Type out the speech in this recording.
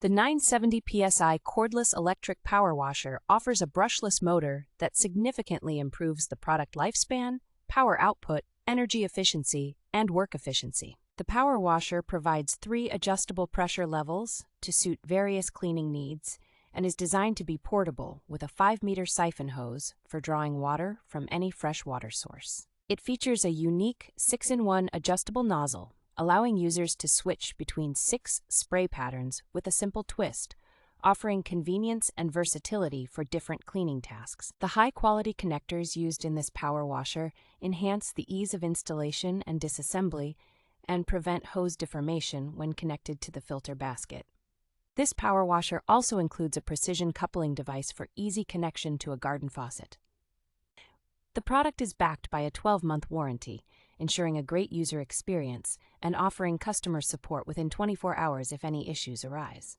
The 970 PSI Cordless Electric Power Washer offers a brushless motor that significantly improves the product lifespan, power output, energy efficiency, and work efficiency. The power washer provides 3 adjustable pressure levels to suit various cleaning needs and is designed to be portable with a 5-meter siphon hose for drawing water from any fresh water source. It features a unique 6-in-1 adjustable nozzle, allowing users to switch between 6 spray patterns with a simple twist, offering convenience and versatility for different cleaning tasks. The high-quality connectors used in this power washer enhance the ease of installation and disassembly and prevent hose deformation when connected to the filter basket. This power washer also includes a precision coupling device for easy connection to a garden faucet. The product is backed by a 12-month warranty, ensuring a great user experience and offering customer support within 24 hours if any issues arise.